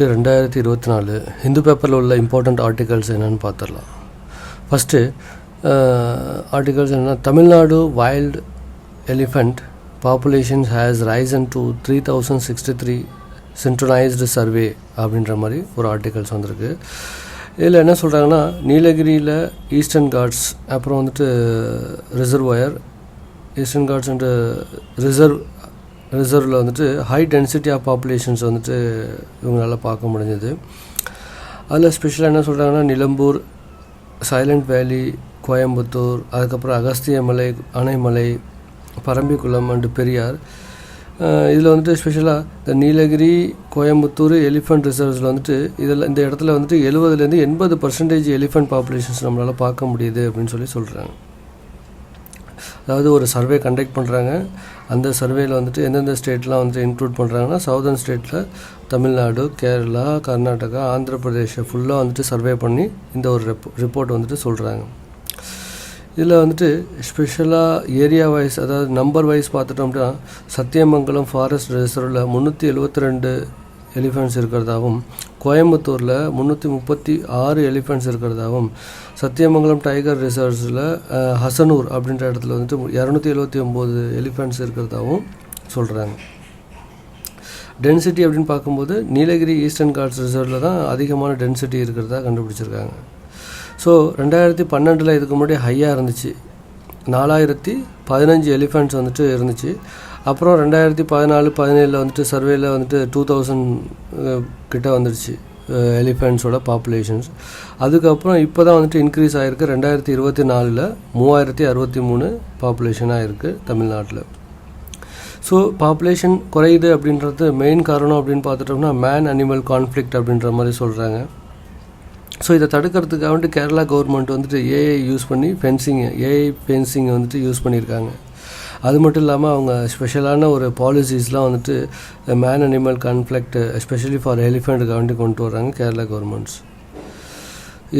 2024 ஹிந்து பேப்பரில் உள்ள important articles என்னென்னு பார்த்துடலாம். ஃபஸ்ட்டு ஆர்டிகல்ஸ் என்னென்னா, Tamil Nadu wild elephant population has risen to 3063 synchronised survey அப்படின்ற மாதிரி ஒரு ஆர்டிகல்ஸ் வந்திருக்கு. இதில் என்ன சொல்கிறாங்கன்னா, நீலகிரியில் ஈஸ்டர்ன் காட்ஸ், அப்புறம் வந்துட்டு ரிசர்வாயர், ஈஸ்டர்ன் காட்ஸ் அண்ட் ரிசர்வில் வந்துட்டு ஹை டென்சிட்டி ஆஃப் பாப்புலேஷன்ஸ் வந்துட்டு இவங்களால் பார்க்க முடிஞ்சது. அதில் ஸ்பெஷலாக என்ன சொல்கிறாங்கன்னா, நிலம்பூர், சைலண்ட் வேலி, கோயம்புத்தூர், அதுக்கப்புறம் அகஸ்தியமலை, அணைமலை, பரம்பிக்குளம் அண்டு பெரியார். இதில் வந்துட்டு ஸ்பெஷலாக இந்த நீலகிரி, கோயம்புத்தூர் எலிஃபண்ட் ரிசர்வ்ஸில் வந்துட்டு இந்த இடத்துல வந்துட்டு 70% 80% எலிஃபண்ட் பாப்புலேஷன்ஸ் நம்மளால் பார்க்க முடியுது அப்படின்னு சொல்கிறாங்க. அதாவது ஒரு சர்வே கண்டக்ட் பண்ணுறாங்க. அந்த சர்வேயில் வந்துட்டு எந்தெந்த ஸ்டேட்லாம் வந்துட்டு இன்க்ளூட் பண்ணுறாங்கன்னா, சவுதர்ன் ஸ்டேட்டில் தமிழ்நாடு, கேரளா, கர்நாடகா, ஆந்திர பிரதேஷை ஃபுல்லாக வந்துட்டு சர்வே பண்ணி இந்த ஒரு ரிப்போர்ட் வந்துட்டு சொல்கிறாங்க. இதில் வந்துட்டு ஸ்பெஷலாக ஏரியா வைஸ், அதாவது நம்பர் வைஸ் பார்த்துட்டோம்னா, சத்தியமங்கலம் ஃபாரஸ்ட் ரிசர்வில் 372 எலிஃபெண்ட்ஸ் இருக்கிறதாகவும், கோயம்புத்தூரில் 336 எலிஃபெண்ட்ஸ் இருக்கிறதாகவும், சத்தியமங்கலம் டைகர் ரிசர்வ்ஸில் ஹசனூர் அப்படின்ற இடத்துல வந்துட்டு 279 எலிஃபெண்ட்ஸ் இருக்கிறதாகவும் சொல்கிறாங்க. டென்சிட்டி அப்படின்னு பார்க்கும்போது நீலகிரி ஈஸ்டர்ன் காட்ஸ் ரிசர்வில் தான் அதிகமான டென்சிட்டி இருக்கிறதா கண்டுபிடிச்சிருக்காங்க. ஸோ 2012 இதுக்கு முன்னாடி ஹையாக இருந்துச்சு, 4015 எலிஃபெண்ட்ஸ் வந்துட்டு இருந்துச்சு. அப்புறம் 2014-17 வந்துட்டு சர்வேயில் வந்துட்டு 2000 கிட்ட வந்துடுச்சு எலிஃபெண்ட்ஸோட பாப்புலேஷன்ஸ். அதுக்கப்புறம் இப்போ தான் வந்துட்டு இன்க்ரீஸ் ஆகிருக்கு. 2024 3063 பாப்புலேஷனாக இருக்குது தமிழ்நாட்டில். ஸோ பாப்புலேஷன் குறையுது அப்படின்றது மெயின் காரணம் அப்படின்னு பார்த்துட்டோம்னா, மேன் அனிமல் கான்ஃப்ளிக்ட் அப்படின்ற மாதிரி சொல்கிறாங்க. ஸோ இதை தடுக்கிறதுக்காக வந்துட்டு கேரளா கவர்மெண்ட் வந்துட்டு ஏஐ யூஸ் பண்ணி ஃபென்சிங் வந்துட்டு யூஸ் பண்ணியிருக்காங்க. அது மட்டும் இல்லாமல் அவங்க ஸ்பெஷலான ஒரு பாலிசிஸ்லாம் வந்துட்டு man animal conflict especially for எலிஃபெண்ட்டுக்கு வேண்டி கொண்டு வர்றாங்க கேரளா கவர்மெண்ட்ஸ்.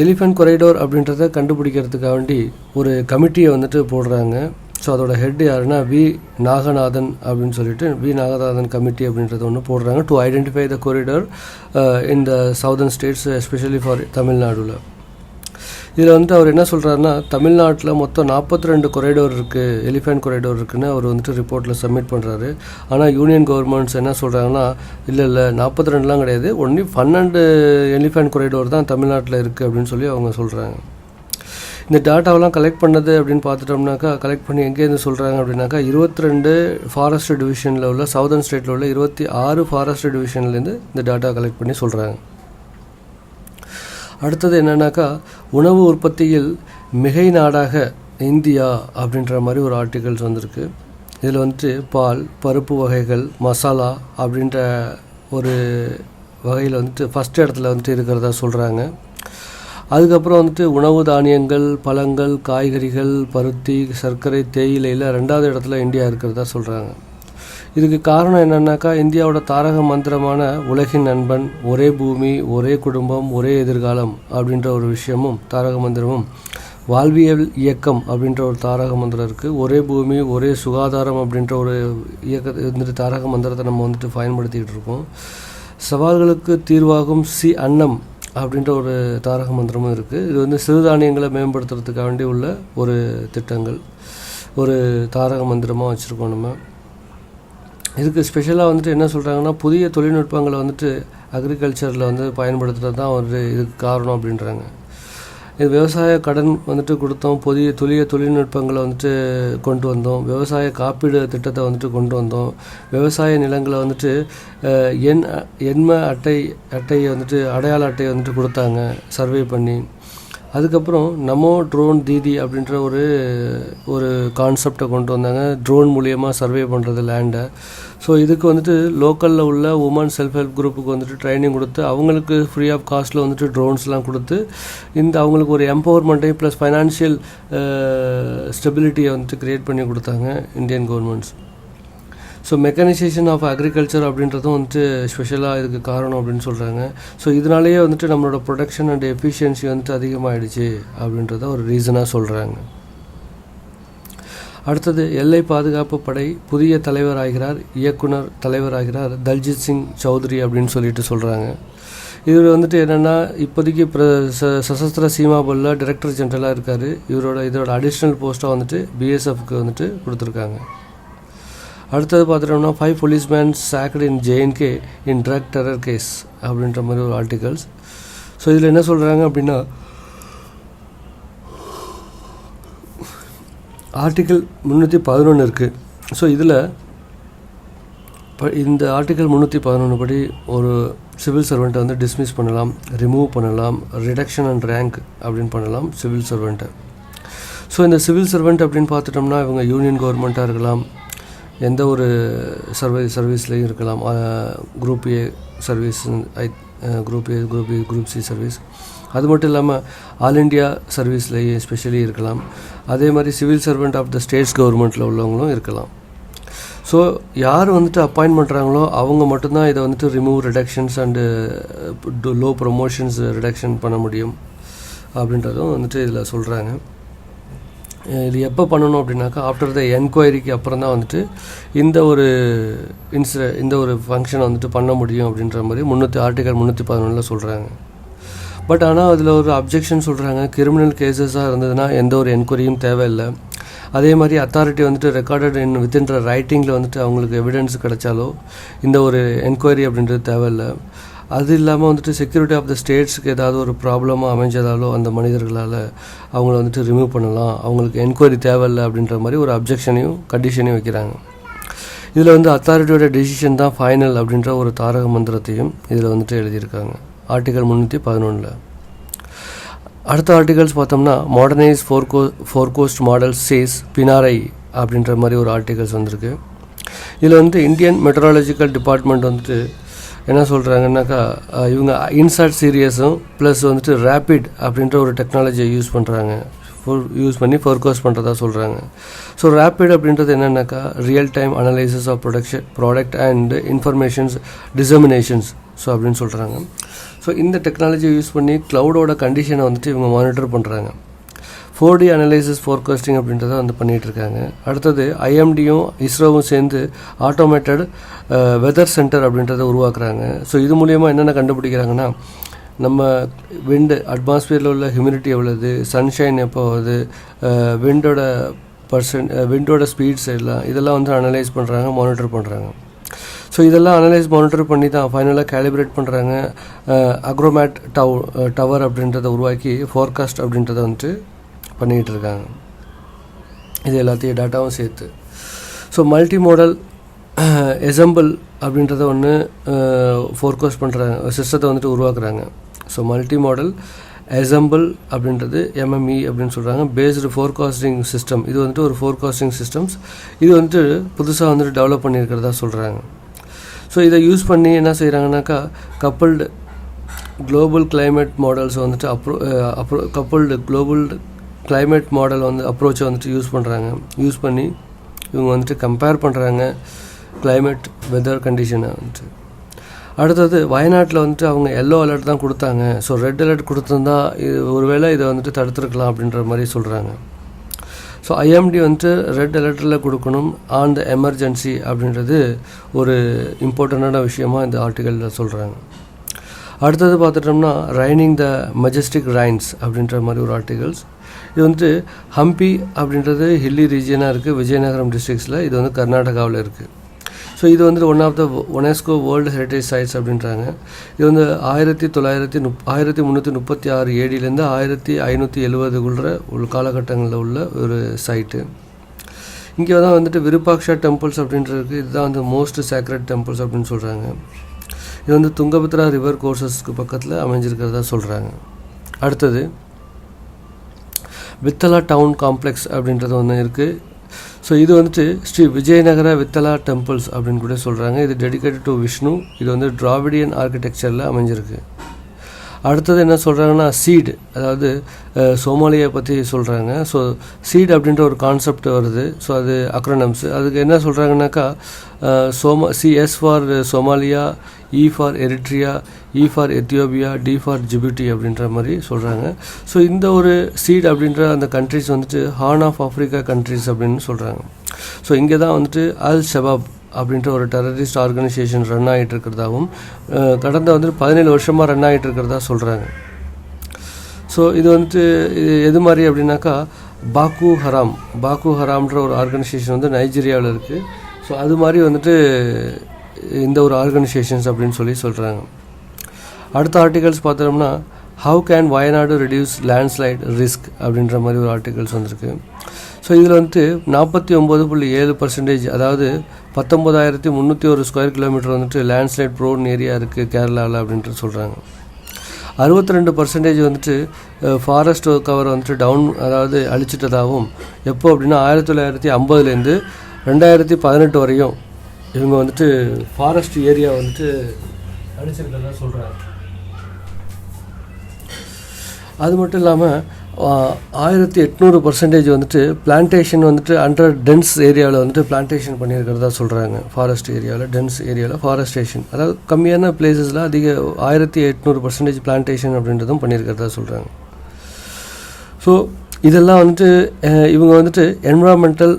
எலிஃபெண்ட் கொரைடோர் அப்படின்றத கண்டுபிடிக்கிறதுக்காக வேண்டி ஒரு கமிட்டியை வந்துட்டு போடுறாங்க. ஸோ அதோட ஹெட் யாருன்னா வி நாகநாதன் அப்படின்னு சொல்லிட்டு வி நாகநாதன் கமிட்டி அப்படின்றத ஒன்று போடுறாங்க, to identify the corridor in the southern states especially for தமிழ்நாடுல. இதில் வந்துட்டு அவர் என்ன சொல்கிறாருன்னா, தமிழ்நாட்டில் மொத்தம் 42 கொரைடோர் இருக்குது, எலிஃபெண்ட் கொரைடோர் இருக்குதுன்னு அவர் வந்துட்டு ரிப்போர்ட்டில் சப்மிட் பண்ணுறாரு. ஆனால் யூனியன் கவர்மெண்ட்ஸ் என்ன சொல்கிறாங்கன்னா, இல்லை 42லாம் கிடையாது, ஒன்லி 12 எலிஃபெண்ட் கொரைடோர் தான் தமிழ்நாட்டில் இருக்குது அப்படின்னு சொல்லி அவங்க சொல்கிறாங்க. இந்த டேட்டாவெலாம் கலெக்ட் பண்ணது அப்படின்னு பார்த்துட்டோம்னாக்கா, கலெக்ட் பண்ணி எங்கேருந்து சொல்கிறாங்க அப்படின்னாக்கா, 22 ஃபாரஸ்ட் டிவிஷனில் உள்ள சவுதர்ன் ஸ்டேட்டில் உள்ள 26 ஃபாரஸ்ட் டிவிஷன்லேருந்து இந்த டேட்டா கலெக்ட் பண்ணி சொல்கிறாங்க. அடுத்தது என்னன்னாக்கா, உணவு உற்பத்தியில் மிகை நாடாக இந்தியா அப்படின்ற மாதிரி ஒரு ஆர்டிகல்ஸ் வந்திருக்கு. இதில் வந்துட்டு பால், பருப்பு வகைகள், மசாலா அப்படின்ற ஒரு வகையில் வந்துட்டு ஃபஸ்ட் இடத்துல வந்துட்டு இருக்கிறதா சொல்கிறாங்க. அதுக்கப்புறம் வந்துட்டு உணவு தானியங்கள், பழங்கள், காய்கறிகள், பருத்தி, சர்க்கரை, தேயிலையில் 2வது இடத்துல இந்தியா இருக்கிறதா சொல்கிறாங்க. இதுக்கு காரணம் என்னன்னாக்கா, இந்தியாவோட தாரக மந்திரமான உலகின் நண்பன், ஒரே பூமி, ஒரே குடும்பம், ஒரே எதிர்காலம் அப்படின்ற ஒரு விஷயமும் தாரக மந்திரமும், வாழ்வியல் இயக்கம் அப்படின்ற ஒரு தாரக மந்திரம் இருக்குது, ஒரே பூமி, ஒரே சுகாதாரம் அப்படின்ற ஒரு வந்துட்டு தாரக மந்திரத்தை நம்ம வந்துட்டு பயன்படுத்திக்கிட்டு இருக்கோம். சவால்களுக்கு தீர்வாகும் அன்னம் அப்படின்ற ஒரு தாரக மந்திரமும் இருக்குது. இது வந்து சிறுதானியங்களை மேம்படுத்துறதுக்காக வேண்டி உள்ள ஒரு திட்டங்கள், ஒரு தாரக மந்திரமாக வச்சுருக்கோம் நம்ம. இதுக்கு ஸ்பெஷலாக வந்துட்டு என்ன சொல்கிறாங்கன்னா, புதிய தொழில்நுட்பங்களை வந்துட்டு அக்ரிகல்ச்சரில் வந்து பயன்படுத்துகிறது தான் ஒரு இதுக்கு காரணம் அப்படின்றாங்க. இது விவசாய கடன் வந்துட்டு கொடுத்தோம், புதிய தொழில்நுட்பங்களை வந்துட்டு கொண்டு வந்தோம், விவசாய காப்பீடு திட்டத்தை வந்துட்டு கொண்டு வந்தோம், விவசாய நிலங்களை வந்துட்டு எண்ம அட்டையை வந்துட்டு அடையாள அட்டையை வந்துட்டு கொடுத்தாங்க சர்வே பண்ணி. அதுக்கப்புறம் நமோ ட்ரோன் தீதி அப்படின்ற ஒரு கான்செப்டை கொண்டு வந்தாங்க, ட்ரோன் மூலியமாக சர்வே பண்ணுறது லேண்டை. ஸோ இதுக்கு வந்துட்டு லோக்கலில் உள்ள உமன் செல்ஃப் ஹெல்ப் குரூப்புக்கு வந்துட்டு ட்ரைனிங் கொடுத்து, அவங்களுக்கு ஃப்ரீ ஆஃப் காஸ்ட்டில் வந்துட்டு ட்ரோன்ஸ்லாம் கொடுத்து, அவங்களுக்கு ஒரு எம்பவர்மெண்ட்டையும் ப்ளஸ் ஃபைனான்ஷியல் ஸ்டெபிலிட்டியை வந்துட்டு க்ரியேட் பண்ணி கொடுத்தாங்க Indian governments. So mechanisation of agriculture அப்படின்றதும் வந்துட்டு ஸ்பெஷலாக இதுக்கு காரணம் அப்படின்னு சொல்கிறாங்க. ஸோ இதனாலேயே வந்துட்டு நம்மளோட ப்ரொடக்ஷன் அண்ட் எஃபிஷியன்சி வந்துட்டு அதிகமாகிடுச்சு அப்படின்றத ஒரு ரீசனாக சொல்கிறாங்க. அடுத்தது எல்லை பாதுகாப்பு படை புதிய இயக்குனர் தலைவராகிறார் தல்ஜித் சிங் சௌத்ரி அப்படின்னு சொல்லிட்டு சொல்கிறாங்க. இவர் வந்துட்டு என்னென்னா இப்போதைக்கு சசஸ்திர சீமா பல்ல டைரக்டர் ஜெனரலாக இருக்கார். இதோட அடிஷ்னல் போஸ்ட்டாக வந்துட்டு பிஎஸ்எஃப்க்கு வந்துட்டு கொடுத்துருக்காங்க. அடுத்தது பார்த்துட்டோம்னா 5 policemen sacked in JNK in drug terror case அப்படின்ற மாதிரி ஒரு ஆர்டிகல்ஸ். ஸோ இதில் என்ன சொல்கிறாங்க அப்படின்னா, ஆர்டிக்கல் 311 இருக்குது. ஸோ இதில் இந்த ஆர்டிக்கல் 311 படி ஒரு சிவில் சர்வெண்ட்டை வந்து டிஸ்மிஸ் பண்ணலாம், ரிமூவ் பண்ணலாம், ரிடக்ஷன் அண்ட் ரேங்க் அப்படின்னு பண்ணலாம் சிவில் சர்வெண்ட்டை. ஸோ இந்த சிவில் சர்வெண்ட் அப்படின்னு பார்த்துட்டோம்னா இவங்க யூனியன் கவர்மெண்ட்டாக இருக்கலாம், எந்த ஒரு சர்வீஸ்லேயும் இருக்கலாம். Group A service, group A, group B, group C service. அது மட்டும் இல்லாமல் ஆல் இண்டியா சர்வீஸ்லேயே எஸ்பெஷலி இருக்கலாம். அதே மாதிரி civil servant of the states கவர்மெண்ட்டில் உள்ளவங்களும் இருக்கலாம். ஸோ யார் வந்துட்டு அப்பாயின்ட் பண்ணுறாங்களோ அவங்க மட்டும்தான் இதை வந்துட்டு remove, reductions and low promotions reduction பண்ண முடியும் அப்படின்றதும் வந்துட்டு இதில் சொல்கிறாங்க. இது எப்போ பண்ணணும் அப்படின்னாக்கா ஆஃப்டர் த என்கொயரிக்கு அப்புறம் தான் வந்துட்டு இந்த ஒரு ஃபங்க்ஷனை வந்துட்டு பண்ண முடியும் அப்படின்ற மாதிரி ஆர்டிகல் 311 சொல்கிறாங்க. பட் ஆனால் அதில் ஒரு அப்ஜெக்ஷன் சொல்கிறாங்க. கிரிமினல் கேசஸாக இருந்ததுன்னா எந்த ஒரு என்கொயரியும் தேவையில்லை. அதே மாதிரி அத்தாரிட்டி வந்துட்டு ரெக்கார்டட் வித்தின் ரைட்டிங்கில் வந்துட்டு அவங்களுக்கு எவிடன்ஸ் கிடைச்சாலோ இந்த ஒரு என்கொயரி அப்படின்றது தேவையில்லை. அது இல்லாமல் வந்துட்டு செக்யூரிட்டி ஆஃப் த ஸ்டேட்ஸுக்கு ஏதாவது ஒரு ப்ராப்ளமாக அமைஞ்சதாலோ அந்த மனிதர்களால் அவங்கள வந்துட்டு ரிமூவ் பண்ணலாம், அவங்களுக்கு என்கொயரி தேவையில்லை அப்படின்ற மாதிரி ஒரு அப்ஜெக்ஷனையும் கண்டிஷனையும் வைக்கிறாங்க. இதில் வந்து அத்தாரிட்டியோட டெசிஷன் தான் ஃபைனல் அப்படின்ற ஒரு தாரக மந்திரத்தையும் இதில் வந்துட்டு எழுதியிருக்காங்க ஆர்டிகல் 311. அடுத்த ஆர்டிகல்ஸ் பார்த்தோம்னா மாடர்னைஸ் ஃபோர்கோஸ்ட் மாடல் சேஸ் பினாரை அப்படின்ற மாதிரி ஒரு ஆர்டிகல்ஸ் வந்திருக்கு. இதில் வந்து இந்தியன் மெட்ரலாஜிக்கல் டிபார்ட்மெண்ட் வந்துட்டு என்ன சொல்கிறாங்கன்னாக்கா இவங்க இன்சாட் சீரியஸும் ப்ளஸ் வந்துட்டு ரேப்பிட் அப்படின்ற ஒரு டெக்னாலஜியை யூஸ் பண்ணி ஃபோர்காஸ்ட் பண்ணுறதா சொல்கிறாங்க. ஸோ ரேப்பிட் அப்படின்றது என்னென்னாக்கா real time analysis of product and informations disseminations so அப்படின்னு சொல்கிறாங்க. ஸோ இந்த டெக்னாலஜியை யூஸ் பண்ணி க்ளவுடோட கண்டிஷனை வந்துட்டு இவங்க மானிட்டர் பண்ணுறாங்க. 4D அனலைசிஸ் ஃபோர்காஸ்டிங் அப்படின்றத வந்து பண்ணிகிட்ருக்காங்க. அடுத்தது ஐஎம்டியும் இஸ்ரோவும் சேர்ந்து ஆட்டோமேட்டட் வெதர் சென்டர் அப்படின்றத உருவாக்குறாங்க. ஸோ இது மூலயமா என்னென்ன கண்டுபிடிக்கிறாங்கன்னா நம்ம அட்மாஸ்பியரில் உள்ள ஹியூமிடிட்டி எவ்வளவு, சன்ஷைன் எப்போ ஆகுது, விண்டோட ஸ்பீட்ஸ் இதெல்லாம் வந்து அனலைஸ் பண்ணுறாங்க, மானிட்டர் பண்ணுறாங்க. ஸோ இதெல்லாம் மானிட்டர் பண்ணி தான் ஃபைனலாக கேலிப்ரேட் பண்ணுறாங்க. அக்ரோமேட் டவர் அப்படின்றத உருவாக்கி ஃபோர்காஸ்ட் அப்படின்றத வந்துட்டு பண்ணிக்கிட்டு இருக்காங்க. இது எல்லாத்தையும் டேட்டாவும் சேர்த்து. ஸோ மல்டி மாடல் எசம்பிள் அப்படின்றத ஒன்று ஃபோர்காஸ்ட் பண்ணுறாங்க, சிஸ்டத்தை வந்துட்டு உருவாக்குறாங்க. ஸோ மல்டி மாடல் எசம்பிள் அப்படின்றது MME அப்படின்னு சொல்கிறாங்க, பேஸ்டு ஃபோர்காஸ்டிங் சிஸ்டம். இது வந்துட்டு ஒரு ஃபோர்காஸ்டிங் சிஸ்டம்ஸ். இது வந்துட்டு புதுசாக வந்துட்டு டெவலப் பண்ணியிருக்கிறதா சொல்கிறாங்க. ஸோ இதை யூஸ் பண்ணி என்ன செய்கிறாங்கனாக்கா கப்புள்டு குளோபல் கிளைமேட் மாடல்ஸ் வந்துட்டு கப்புள்டு குளோபல் கிளைமேட் மாடல் வந்து அப்ரோச்சை வந்துட்டு யூஸ் பண்ணி இவங்க வந்துட்டு கம்பேர் பண்ணுறாங்க கிளைமேட் வெதர் கண்டிஷனை வந்துட்டு. அடுத்தது வயநாட்டில் வந்துட்டு அவங்க எல்லோ அலர்ட் தான் கொடுத்தாங்க. ஸோ ரெட் அலர்ட் கொடுத்துருந்தா ஒருவேளை இதை வந்துட்டு தடுத்துருக்கலாம் அப்படின்ற மாதிரி சொல்கிறாங்க. ஸோ ஐஎம்டி வந்துட்டு ரெட் அலர்ட்டில் கொடுக்கணும் ஆன் த எமர்ஜென்சி அப்படின்றது ஒரு இம்பார்ட்டண்ட்டான விஷயமாக இந்த ஆர்டிக்கலில் சொல்கிறாங்க. அடுத்தது பார்த்துட்டோம்னா ரைனிங் த மெஜஸ்டிக் ரைன்ஸ் அப்படின்ற மாதிரி ஒரு ஆர்டிகல்ஸ். இது வந்துட்டு ஹம்பி அப்படின்றது ஹில்லி ரீஜியனாக இருக்குது, விஜயநகரம் டிஸ்ட்ரிக்ஸில். இது வந்து கர்நாடகாவில் இருக்குது. ஸோ இது வந்துட்டு one of the UNESCO world heritage sites அப்படின்றாங்க. இது வந்து 1336 ADலேருந்து 1570 உள்ள காலகட்டங்களில் உள்ள ஒரு சைட்டு. இங்கே தான் வந்துட்டு விருப்பாக்ஷா டெம்பிள்ஸ் அப்படின்றது இதுதான் வந்து மோஸ்ட் சேக்ரெட் டெம்பிள்ஸ் அப்படின்னு சொல்கிறாங்க. இது வந்து துங்கபத்ரா ரிவர் கோர்சஸ்க்கு பக்கத்தில் அமைஞ்சிருக்கிறதா சொல்கிறாங்க. அடுத்தது வித்தலா டவுன் காம்ப்ளெக்ஸ் அப்படின்றது ஒன்று இருக்குது. ஸோ இது வந்துட்டு ஸ்ரீ விஜயநகர வித்தலா டெம்பிள்ஸ் அப்படின்னு கூட சொல்கிறாங்க. இது டெடிகேட்டட் டு விஷ்ணு. இது வந்து டிராவிடியன் ஆர்கிடெக்சரில் அமைஞ்சிருக்கு. அடுத்தது என்ன சொல்கிறாங்கன்னா சீட், அதாவது சோமாலியா பற்றி சொல்கிறாங்க. ஸோ சீட் அப்படின்ற ஒரு கான்செப்ட் வருது. ஸோ அது அக்ரோனம்ஸ். அதுக்கு என்ன சொல்கிறாங்கன்னாக்கா CS for Somalia, E for Eritrea, E for Ethiopia, D for Djibouti அப்படின்ற மாதிரி சொல்கிறாங்க. ஸோ இந்த ஒரு சீட் அப்படின்ற அந்த கண்ட்ரிஸ் வந்துட்டு ஹார்ன் ஆஃப் ஆஃப்ரிக்கா கண்ட்ரிஸ் அப்படின்னு சொல்கிறாங்க. ஸோ இங்கே தான் வந்துட்டு அல் ஷபாப் அப்படின்ற ஒரு டெரரிஸ்ட் ஆர்கனைசேஷன் ரன் ஆகிட்டு இருக்கிறதாகவும் கடந்த 17 வருஷமாக ரன் ஆகிட்டு இருக்கிறதா சொல்கிறாங்க. ஸோ இது எது மாதிரி அப்படின்னாக்கா பாக்கு ஹராம்ன்ற ஒரு ஆர்கனைசேஷன் நைஜீரியாவில் இருக்குது. ஸோ அது மாதிரி இந்த ஒரு ஆர்கனைசேஷன்ஸ் அப்படின்னு சொல்கிறாங்க. அடுத்த ஆர்டிகல்ஸ் பார்த்தோம்னா how can Wayanad reduce landslide risk அப்படின்ற மாதிரி ஒரு ஆர்டிகல்ஸ் வந்திருக்கு. ஸோ இதில் 49.7%, அதாவது 19,301 square kilometre landslide prone area இருக்குது கேரளாவில் அப்படின்ட்டு சொல்கிறாங்க. 62% ஃபாரஸ்ட் கவர் டவுன், அதாவது அழிச்சிட்டதாகவும், எப்போ அப்படின்னா 1950லேருந்து 2018 வரையும் இவங்க ஃபாரஸ்ட் ஏரியா அழிச்சிருக்கிறதா சொல்கிறாங்க. அது மட்டும் இல்லாமல் 1800% பிளான்டேஷன் அண்டர் டென்ஸ் ஏரியாவில் பிளான்டேஷன் பண்ணியிருக்கிறதா சொல்கிறாங்க. ஃபாரஸ்ட் ஏரியாவில், டென்ஸ் ஏரியாவில் ஃபாரஸ்டேஷன், அதாவது கம்மியான பிளேஸஸில் அதிக 1800% பிளான்டேஷன் அப்படின்றதும் பண்ணியிருக்கிறதா சொல்கிறாங்க. ஸோ இதெல்லாம் இவங்க environmental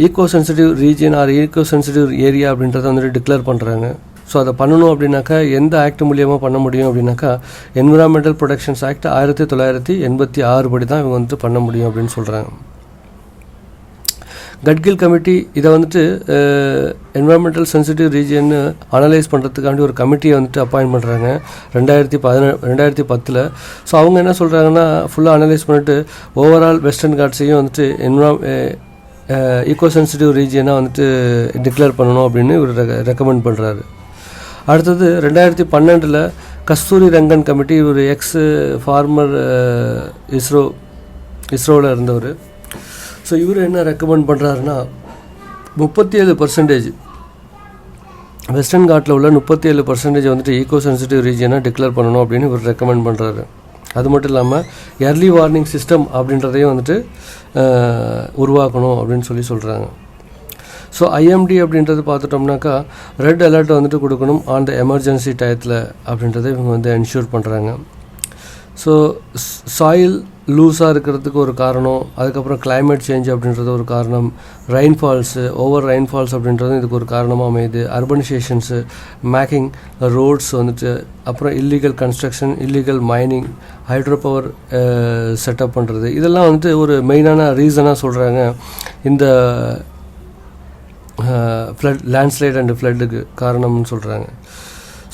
eco sensitive region or eco sensitive area அப்படின்றத டிக்ளேர் பண்ணுறாங்க. ஸோ அதை பண்ணணும் அப்படின்னாக்கா எந்த ஆக்ட் மூலியமாக பண்ண முடியும் அப்படின்னாக்கா என்விரான்மெண்டல் ப்ரொடெக்ஷன்ஸ் ஆக்ட் 1986 படி தான் இவங்க பண்ண முடியும் அப்படின்னு சொல்கிறாங்க. கட்கில் கமிட்டி இதை என்விரான்மெண்டல் சென்சிட்டிவ் ரீஜன் அனலைஸ் பண்ணுறதுக்காண்டி ஒரு கமிட்டியை அப்பாயின்ட் பண்ணுறாங்க 2010. ஸோ அவங்க என்ன சொல்கிறாங்கன்னா, ஃபுல்லாக அனலைஸ் பண்ணிவிட்டு ஓவரால் வெஸ்டர்ன் காட்ஸையும் ஈகோ சென்சிட்டிவ் ரீஜியனாக டிக்ளேர் பண்ணணும் அப்படின்னு இவர் ரெக்கமெண்ட் பண்ணுறாரு. அடுத்தது 2012 கஸ்தூரி ரங்கன் கமிட்டி, ஒரு எக்ஸ் ஃபார்மர் இஸ்ரோவில் இருந்தவர். ஸோ இவர் என்ன ரெக்கமெண்ட் பண்ணுறாருன்னா 37% வெஸ்டர்ன் காட்டில் உள்ள 37% ஈகோ சென்சிட்டிவ் ரீஜியனாக டிக்ளேர் பண்ணணும் அப்படின்னு இவர் ரெக்கமெண்ட் பண்ணுறாரு. அது மட்டும் இல்லாமல் எர்லி வார்னிங் சிஸ்டம் அப்படின்றதையும் உருவாக்கணும் அப்படின்னு சொல்கிறாங்க. ஸோ ஐஎம்டி அப்படின்றது பார்த்துட்டோம்னாக்கா ரெட் அலர்ட் கொடுக்கணும் ஆன் த எமர்ஜென்சி டயத்தில் அப்படின்றத இவங்க என்ஷூர் பண்ணுறாங்க. ஸோ சாயில் லூஸாக இருக்கிறதுக்கு ஒரு காரணம், அதுக்கப்புறம் கிளைமேட் சேஞ்ச் அப்படின்றது ஒரு காரணம், ரெயின்ஃபால்ஸு, ஓவர் ரெயின்ஃபால்ஸ் அப்படின்றது இதுக்கு ஒரு காரணமாக அமையுது, அர்பனைசேஷன்ஸு, மேக்கிங் ரோட்ஸ் அப்புறம் illegal construction, illegal mining, hydro power setup பண்ணுறது, இதெல்லாம் ஒரு மெயினான ரீசனாக சொல்கிறாங்க இந்த ஃப்ளட், லேண்ட்ஸ்லைட் அண்ட் ஃப்ளட்டுக்கு காரணம்னு சொல்கிறாங்க.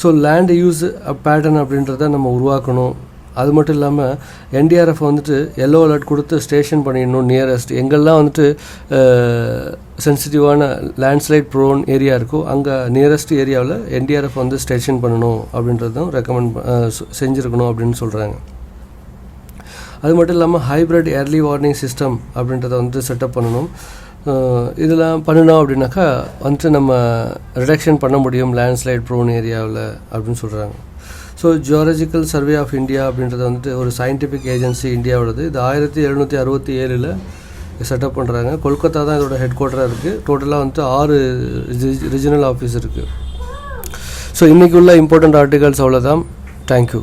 ஸோ லேண்ட் யூஸ் பேட்டர்ன் அப்படின்றத நம்ம உருவாக்கணும். அது மட்டும் இல்லாமல் என்டிஆர்எஃப் எல்லோ அலர்ட் கொடுத்து ஸ்டேஷன் பண்ணிடணும் நியரஸ்ட், எங்கெல்லாம் சென்சிட்டிவான லேண்ட்ஸ்லைட் ப்ரோன் ஏரியா இருக்கோ அங்கே நியரஸ்ட் ஏரியாவில் என்டிஆர்எஃப் ஸ்டேஷன் பண்ணணும் அப்படின்றதும் ரெக்கமெண்ட் செஞ்சுருக்கணும் அப்படின்னு சொல்கிறாங்க. அது மட்டும் இல்லாமல் ஹைப்ரிட் ஏர்லி வார்னிங் சிஸ்டம் அப்படின்றத செட்டப் பண்ணணும். இதெல்லாம் பண்ணணும் அப்படின்னாக்கா நம்ம ரிடக்ஷன் பண்ண முடியும் லேண்ட்ஸ்லைட் ப்ரோன் ஏரியாவில் அப்படின்னு சொல்கிறாங்க. So geological survey of India அப்படின்றது ஒரு சயின்டிஃபிக் ஏஜென்சி இந்தியாவோடது. இது 1767 செட்டப் பண்ணுறாங்க. கொல்கத்தா தான் இதோட ஹெட் குவார்ட்டராக இருக்குது. டோட்டலாக 6 ரீஜனல் ஆஃபீஸ் இருக்குது. ஸோ இன்றைக்கி உள்ள இம்பார்ட்டண்ட் ஆர்டிகல்ஸ் அவ்வளோதான். தேங்க்யூ.